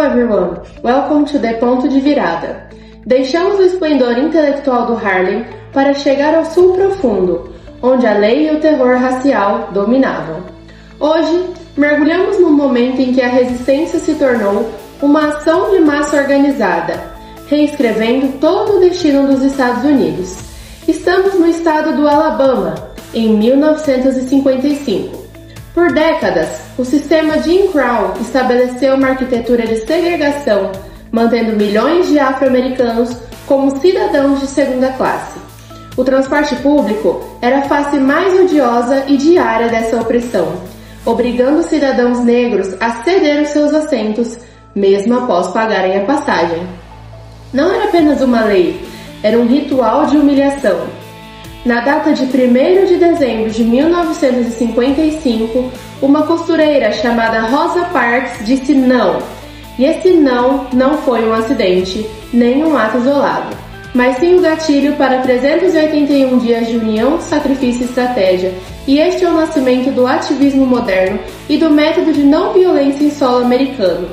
everyone, welcome to the Ponto de Virada. Deixamos o esplendor intelectual do Harlem para chegar ao sul profundo, onde a lei e o terror racial dominavam. Hoje, mergulhamos num momento em que a resistência se tornou uma ação de massa organizada, reescrevendo todo o destino dos Estados Unidos. Estamos no estado do Alabama, em 1955. Por décadas, o sistema Jim Crow estabeleceu uma arquitetura de segregação, mantendo milhões de afro-americanos como cidadãos de segunda classe. O transporte público era a face mais odiosa e diária dessa opressão, obrigando cidadãos negros a ceder os seus assentos, mesmo após pagarem a passagem. Não era apenas uma lei, era um ritual de humilhação. Na data de 1º de dezembro de 1955, uma costureira chamada Rosa Parks disse não. E esse não foi um acidente, nem um ato isolado, mas sim o gatilho para 381 dias de união, sacrifício e estratégia. E este é o nascimento do ativismo moderno e do método de não violência em solo americano.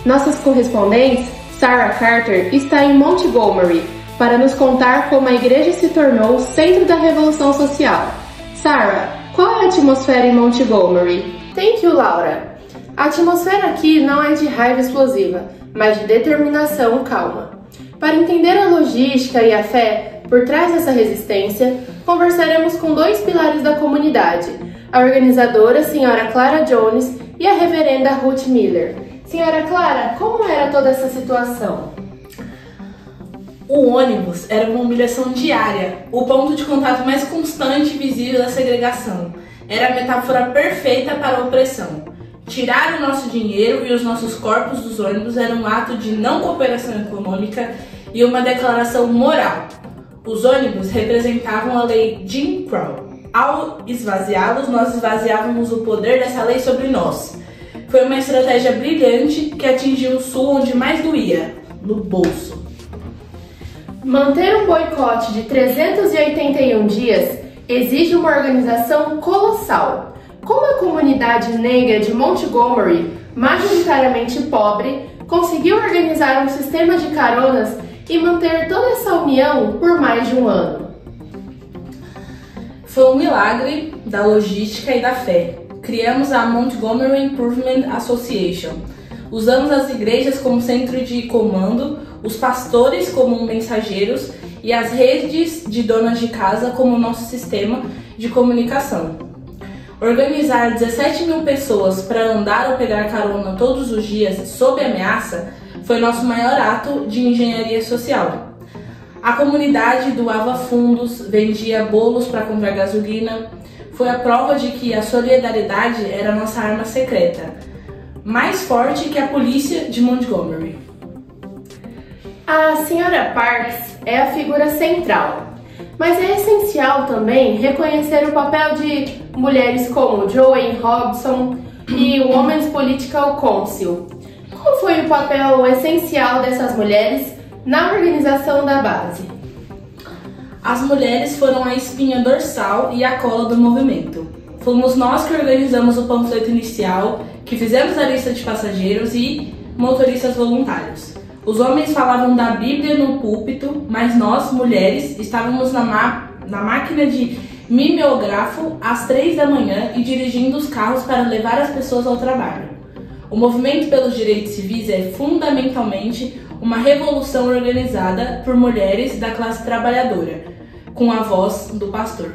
Nossas correspondentes, Sarah Carter, está em Montgomery, para nos contar como a igreja se tornou o centro da revolução social. Sarah, qual é a atmosfera em Montgomery? Thank you, Laura. A atmosfera aqui não é de raiva explosiva, mas de determinação calma. Para entender a logística e a fé por trás dessa resistência, conversaremos com dois pilares da comunidade, a organizadora Sra. Clara Jones e a reverenda Ruth Miller. Sra. Clara, como era toda essa situação? O ônibus era uma humilhação diária, o ponto de contato mais constante e visível da segregação. Era a metáfora perfeita para a opressão. Tirar o nosso dinheiro e os nossos corpos dos ônibus era um ato de não cooperação econômica e uma declaração moral. Os ônibus representavam a lei Jim Crow. Ao esvaziá-los, nós esvaziávamos o poder dessa lei sobre nós. Foi uma estratégia brilhante que atingiu o sul onde mais doía, no bolso. Manter um boicote de 381 dias exige uma organização colossal. Como a comunidade negra de Montgomery, majoritariamente pobre, conseguiu organizar um sistema de caronas e manter toda essa união por mais de um ano? Foi um milagre da logística e da fé. Criamos a Montgomery Improvement Association. Usamos as igrejas como centro de comando, os pastores como mensageiros e as redes de donas de casa como nosso sistema de comunicação. Organizar 17 mil pessoas para andar ou pegar carona todos os dias sob ameaça foi nosso maior ato de engenharia social. A comunidade doava fundos, vendia bolos para comprar gasolina. Foi a prova de que a solidariedade era nossa arma secreta, mais forte que a polícia de Montgomery. A Sra. Parks é a figura central, mas é essencial também reconhecer o papel de mulheres como Joanne Hobson e o Women's Political Council. Qual foi o papel essencial dessas mulheres na organização da base? As mulheres foram a espinha dorsal e a cola do movimento. Fomos nós que organizamos o panfleto inicial, que fizemos a lista de passageiros e motoristas voluntários. Os homens falavam da Bíblia no púlpito, mas nós, mulheres, estávamos na máquina de mimeógrafo às 3 da manhã e dirigindo os carros para levar as pessoas ao trabalho. O movimento pelos direitos civis é fundamentalmente uma revolução organizada por mulheres da classe trabalhadora, com a voz do pastor.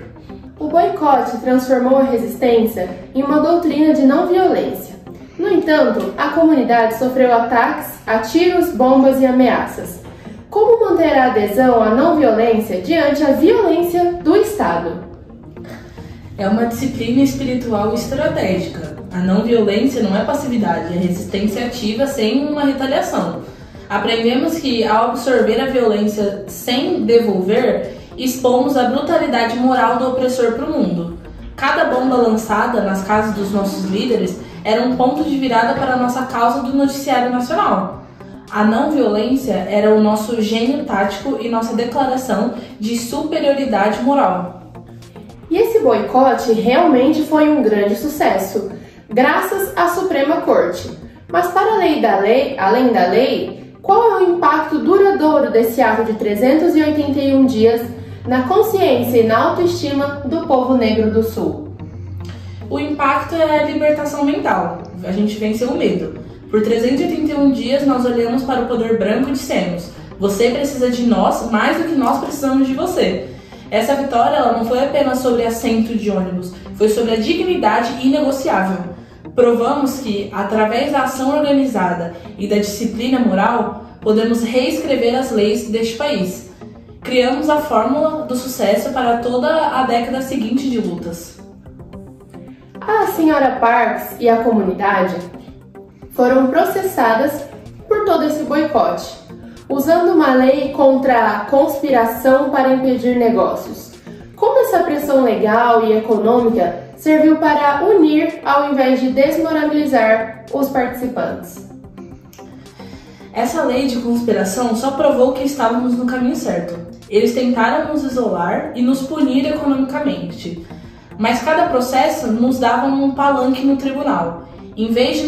O boicote transformou a resistência em uma doutrina de não violência. No entanto, a comunidade sofreu ataques a tiros, bombas e ameaças. Como manter a adesão à não violência diante a violência do Estado? É uma disciplina espiritual estratégica. A não violência não é passividade, é resistência ativa sem uma retaliação. Aprendemos que, ao absorver a violência sem devolver, expomos a brutalidade moral do opressor para o mundo. Cada bomba lançada nas casas dos nossos líderes era um ponto de virada para a nossa causa do noticiário nacional. A não violência era o nosso gênio tático e nossa declaração de superioridade moral. E esse boicote realmente foi um grande sucesso, graças à Suprema Corte. Mas para além da lei, qual é o impacto duradouro desse ato de 381 dias na consciência e na autoestima do povo negro do Sul? O impacto é a libertação mental. A gente venceu o medo. Por 381 dias nós olhamos para o poder branco e dissemos: você precisa de nós mais do que nós precisamos de você. Essa vitória ela não foi apenas sobre assento de ônibus, foi sobre a dignidade inegociável. Provamos que, através da ação organizada e da disciplina moral, podemos reescrever as leis deste país. Criamos a fórmula do sucesso para toda a década seguinte de lutas. A senhora Parks e a comunidade foram processadas por todo esse boicote, usando uma lei contra a conspiração para impedir negócios. Como essa pressão legal e econômica serviu para unir ao invés de desmoralizar os participantes? Essa lei de conspiração só provou que estávamos no caminho certo. Eles tentaram nos isolar e nos punir economicamente. Mas cada processo nos dava um palanque no tribunal. Em vez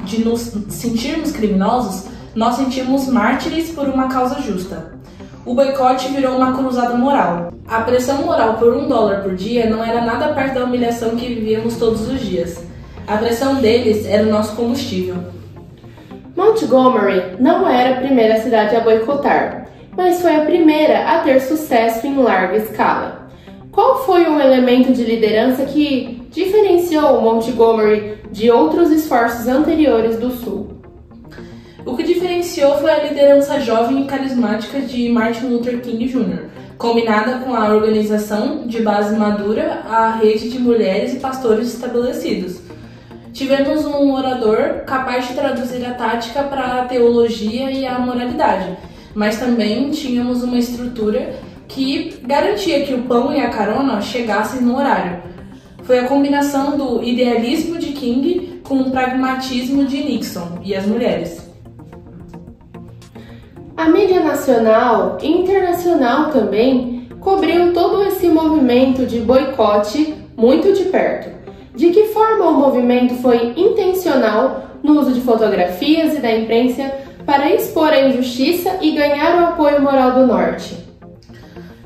de nos sentirmos criminosos, nós sentimos mártires por uma causa justa. O boicote virou uma cruzada moral. A pressão moral por $1 por dia não era nada perto da humilhação que vivíamos todos os dias. A pressão deles era o nosso combustível. Montgomery não era a primeira cidade a boicotar, mas foi a primeira a ter sucesso em larga escala. Qual foi o elemento de liderança que diferenciou Montgomery de outros esforços anteriores do Sul? O que diferenciou foi a liderança jovem e carismática de Martin Luther King Jr., combinada com a organização de base madura, a rede de mulheres e pastores estabelecidos. Tivemos um orador capaz de traduzir a tática para a teologia e a moralidade, mas também tínhamos uma estrutura que garantia que o pão e a carona chegassem no horário. Foi a combinação do idealismo de King com o pragmatismo de Nixon e as mulheres. A mídia nacional e internacional também cobriu todo esse movimento de boicote muito de perto. De que forma o movimento foi intencional no uso de fotografias e da imprensa para expor a injustiça e ganhar o apoio moral do Norte?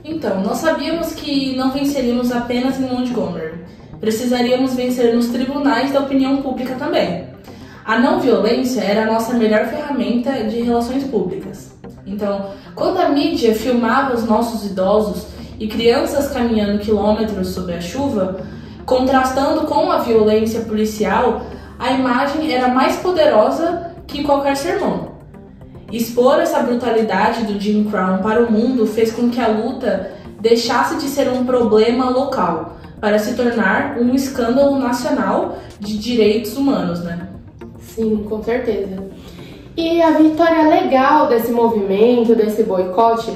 Então, nós sabíamos que não venceríamos apenas em Montgomery. Precisaríamos vencer nos tribunais da opinião pública também. A não violência era a nossa melhor ferramenta de relações públicas. Então, quando a mídia filmava os nossos idosos e crianças caminhando quilômetros sob a chuva, contrastando com a violência policial, a imagem era mais poderosa que qualquer sermão. Expor essa brutalidade do Jim Crow para o mundo fez com que a luta deixasse de ser um problema local para se tornar um escândalo nacional de direitos humanos, né? Sim, com certeza. E a vitória legal desse movimento, desse boicote,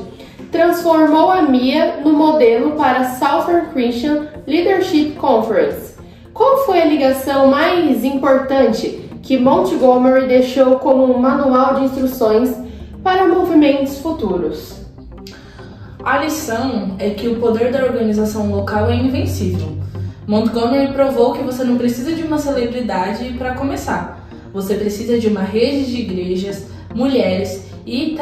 transformou a MIA no modelo para a Southern Christian Leadership Conference. Qual foi a ligação mais importante que Montgomery deixou como um manual de instruções para movimentos futuros? A lição é que o poder da organização local é invencível. Montgomery provou que você não precisa de uma celebridade para começar. Você precisa de uma rede de igrejas, mulheres e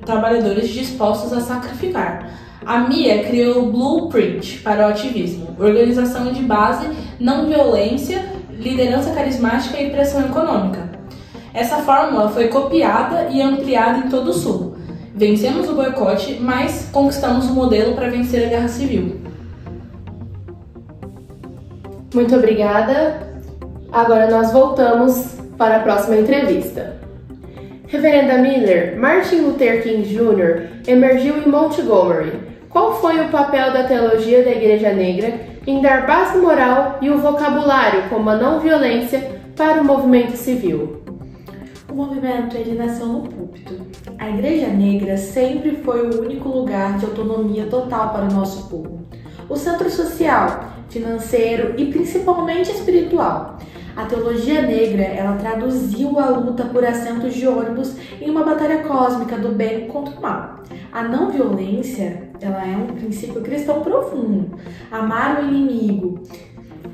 trabalhadores dispostos a sacrificar. A MIA criou o Blueprint para o ativismo, organização de base, não violência, liderança carismática e pressão econômica. Essa fórmula foi copiada e ampliada em todo o Sul. Vencemos o boicote, mas conquistamos o modelo para vencer a Guerra Civil. Muito obrigada. Agora nós voltamos para a próxima entrevista. Reverenda Miller, Martin Luther King Jr. emergiu em Montgomery. Qual foi o papel da teologia da Igreja Negra em dar base moral e o vocabulário como a não violência para o movimento civil? O movimento ele nasceu no púlpito. A Igreja Negra sempre foi o único lugar de autonomia total para o nosso povo. O centro social, financeiro e principalmente espiritual. A teologia negra, ela traduziu a luta por assentos de ônibus em uma batalha cósmica do bem contra o mal. A não violência, ela é um princípio cristão profundo. Amar o inimigo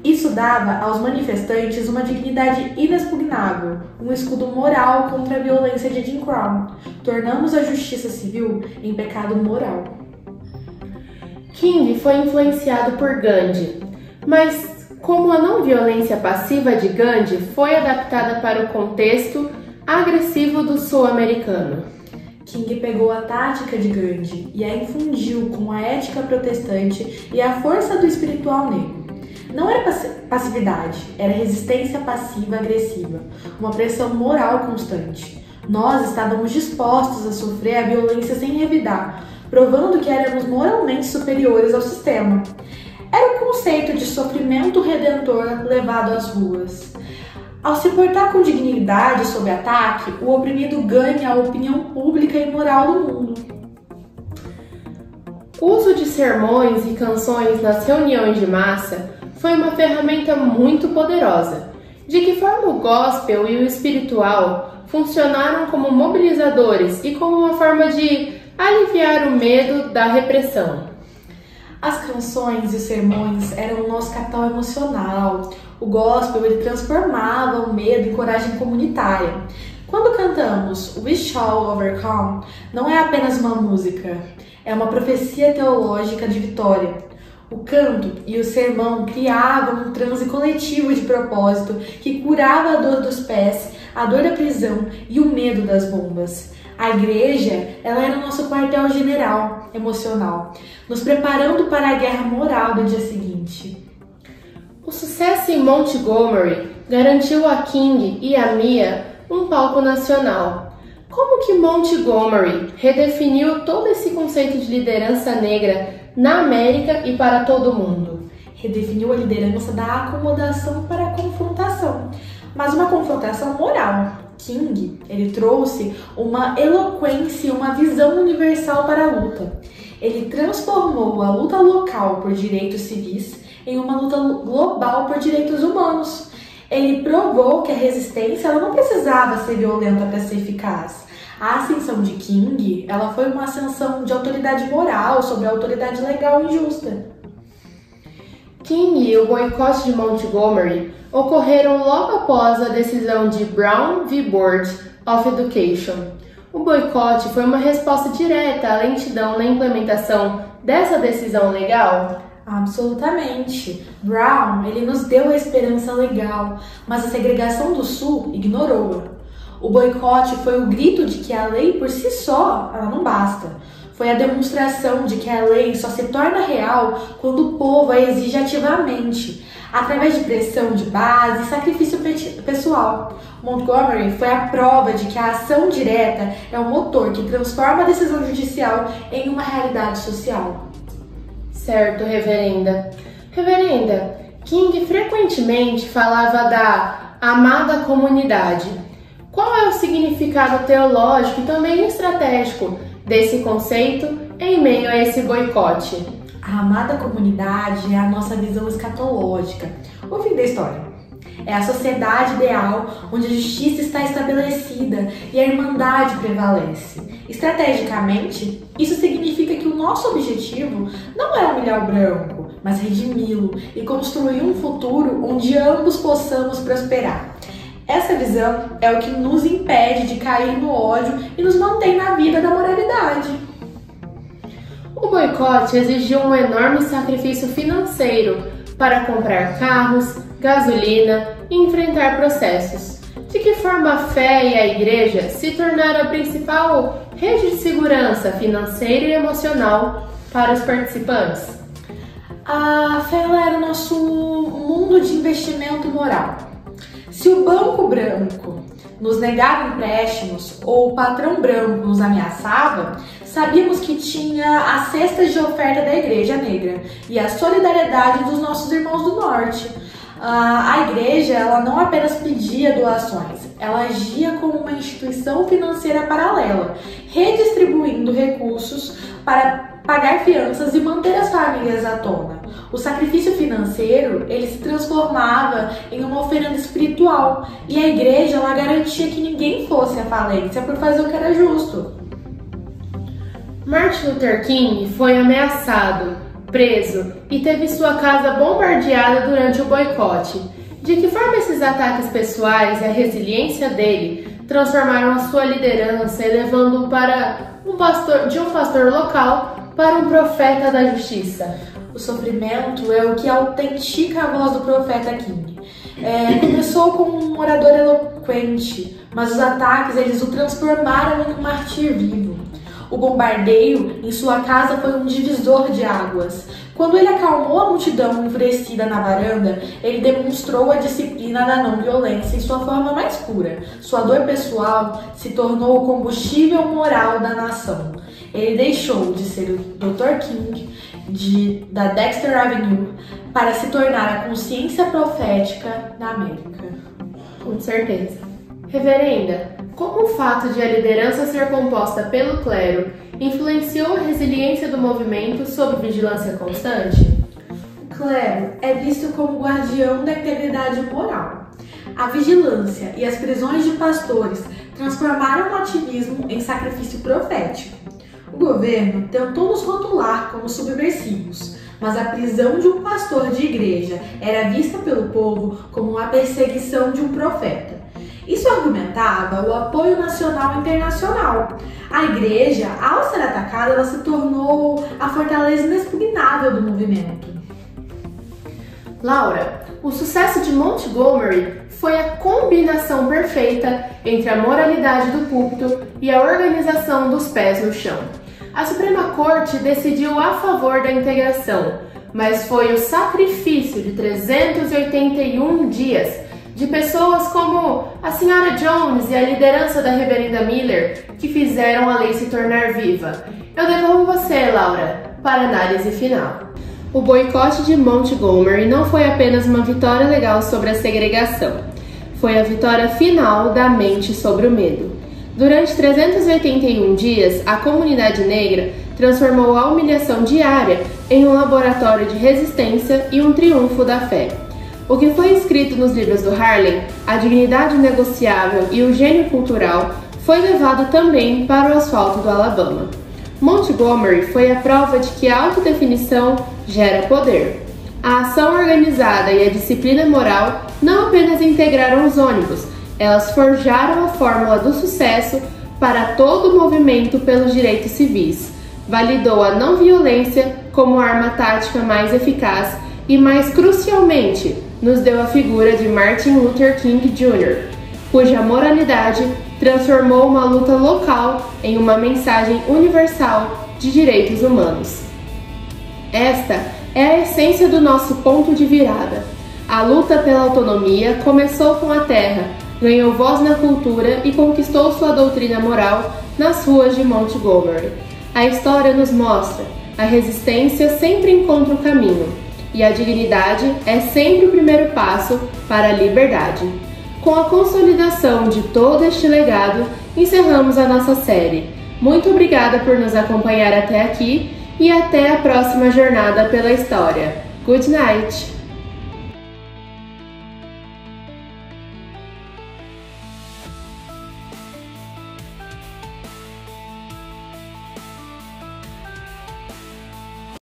Isso dava aos manifestantes uma dignidade inexpugnável, um escudo moral contra a violência de Jim Crow. Tornamos a justiça civil em pecado moral. King foi influenciado por Gandhi, mas como a não violência passiva de Gandhi foi adaptada para o contexto agressivo do sul-americano. King pegou a tática de Gandhi e a infundiu com a ética protestante e a força do espiritual negro. Não era passividade, era resistência passiva-agressiva, uma pressão moral constante. Nós estávamos dispostos a sofrer a violência sem revidar, provando que éramos moralmente superiores ao sistema. Era o conceito de sofrimento redentor levado às ruas. Ao se portar com dignidade sob ataque, o oprimido ganha a opinião pública e moral do mundo. O uso de sermões e canções nas reuniões de massa foi uma ferramenta muito poderosa. De que forma o gospel e o espiritual funcionaram como mobilizadores e como uma forma de aliviar o medo da repressão? As canções e os sermões eram o nosso capital emocional. O gospel ele transformava o medo em coragem comunitária. Quando cantamos We Shall Overcome, não é apenas uma música, é uma profecia teológica de vitória. O canto e o sermão criavam um transe coletivo de propósito que curava a dor dos pés, a dor da prisão e o medo das bombas. A igreja, ela era o nosso quartel-general emocional, nos preparando para a guerra moral do dia seguinte. O sucesso em Montgomery garantiu a King e a Mia um palco nacional. Como que Montgomery redefiniu todo esse conceito de liderança negra na América e para todo o mundo? Redefiniu a liderança da acomodação para a confrontação, mas uma confrontação moral. King, ele trouxe uma eloquência e uma visão universal para a luta. Ele transformou a luta local por direitos civis em uma luta global por direitos humanos. Ele provou que a resistência ela não precisava ser violenta para ser eficaz. A ascensão de King, ela foi uma ascensão de autoridade moral sobre a autoridade legal e justa. King e o boicote de Montgomery ocorreram logo após a decisão de Brown v. Board of Education. O boicote foi uma resposta direta à lentidão na implementação dessa decisão legal? Absolutamente. Brown, ele nos deu a esperança legal, mas a segregação do Sul ignorou-a. O boicote foi o grito de que a lei por si só ela não basta. Foi a demonstração de que a lei só se torna real quando o povo a exige ativamente, através de pressão de base e sacrifício pessoal. Montgomery foi a prova de que a ação direta é o motor que transforma a decisão judicial em uma realidade social. Certo, reverenda. Reverenda, King frequentemente falava da amada comunidade. Qual é o significado teológico e também estratégico desse conceito em meio a esse boicote? A amada comunidade é a nossa visão escatológica, o fim da história. É a sociedade ideal onde a justiça está estabelecida e a irmandade prevalece. Estrategicamente, isso significa que o nosso objetivo não é humilhar o branco, mas redimi-lo e construir um futuro onde ambos possamos prosperar. Essa visão é o que nos impede de cair no ódio e nos mantém na vida da moralidade. O boicote exigiu um enorme sacrifício financeiro para comprar carros, gasolina e enfrentar processos. De que forma a fé e a igreja se tornaram a principal rede de segurança financeira e emocional para os participantes? A fé ela era o nosso mundo de investimento moral. Se o banco branco nos negava empréstimos ou o patrão branco nos ameaçava, sabíamos que tinha as cestas de oferta da Igreja Negra e a solidariedade dos nossos irmãos do Norte. A igreja ela não apenas pedia doações, ela agia como uma instituição financeira paralela, redistribuindo recursos para pagar fianças e manter as famílias à tona. O sacrifício financeiro ele se transformava em uma oferenda espiritual e a igreja ela garantia que ninguém fosse à falência por fazer o que era justo. Martin Luther King foi ameaçado preso e teve sua casa bombardeada durante o boicote. De que forma esses ataques pessoais e a resiliência dele transformaram a sua liderança, elevando-o de um pastor local para um profeta da justiça? O sofrimento é o que autentica a voz do profeta King. Começou como um orador eloquente, mas os ataques eles o transformaram em um mártir vivo. O bombardeio em sua casa foi um divisor de águas. Quando ele acalmou a multidão enfurecida na varanda, ele demonstrou a disciplina da não violência em sua forma mais pura. Sua dor pessoal se tornou o combustível moral da nação. Ele deixou de ser o Dr. King da Dexter Avenue para se tornar a consciência profética da América. Com certeza. Reverenda, como o fato de a liderança ser composta pelo clero influenciou a resiliência do movimento sob vigilância constante? O clero é visto como guardião da integridade moral. A vigilância e as prisões de pastores transformaram o ativismo em sacrifício profético. O governo tentou nos rotular como subversivos, mas a prisão de um pastor de igreja era vista pelo povo como uma perseguição de um profeta. Isso argumentava o apoio nacional e internacional. A igreja, ao ser atacada, ela se tornou a fortaleza inexpugnável do movimento. Laura, o sucesso de Montgomery foi a combinação perfeita entre a moralidade do púlpito e a organização dos pés no chão. A Suprema Corte decidiu a favor da integração, mas foi o sacrifício de 381 dias de pessoas como a Sra. Jones e a liderança da Reverenda Miller que fizeram a lei se tornar viva. Eu devolvo você, Laura, para a análise final. O boicote de Montgomery não foi apenas uma vitória legal sobre a segregação. Foi a vitória final da mente sobre o medo. Durante 381 dias, a comunidade negra transformou a humilhação diária em um laboratório de resistência e um triunfo da fé. O que foi escrito nos livros do Harlem, a dignidade negociável e o gênio cultural, foi levado também para o asfalto do Alabama. Montgomery foi a prova de que a autodefinição gera poder. A ação organizada e a disciplina moral não apenas integraram os ônibus, elas forjaram a fórmula do sucesso para todo o movimento pelos direitos civis. Validou a não violência como arma tática mais eficaz e, mais crucialmente, nos deu a figura de Martin Luther King Jr., cuja moralidade transformou uma luta local em uma mensagem universal de direitos humanos. Esta é a essência do nosso ponto de virada. A luta pela autonomia começou com a terra, ganhou voz na cultura e conquistou sua doutrina moral nas ruas de Montgomery. A história nos mostra: a resistência sempre encontra o caminho, e a dignidade é sempre o primeiro passo para a liberdade. Com a consolidação de todo este legado, encerramos a nossa série. Muito obrigada por nos acompanhar até aqui e até a próxima jornada pela história. Good night!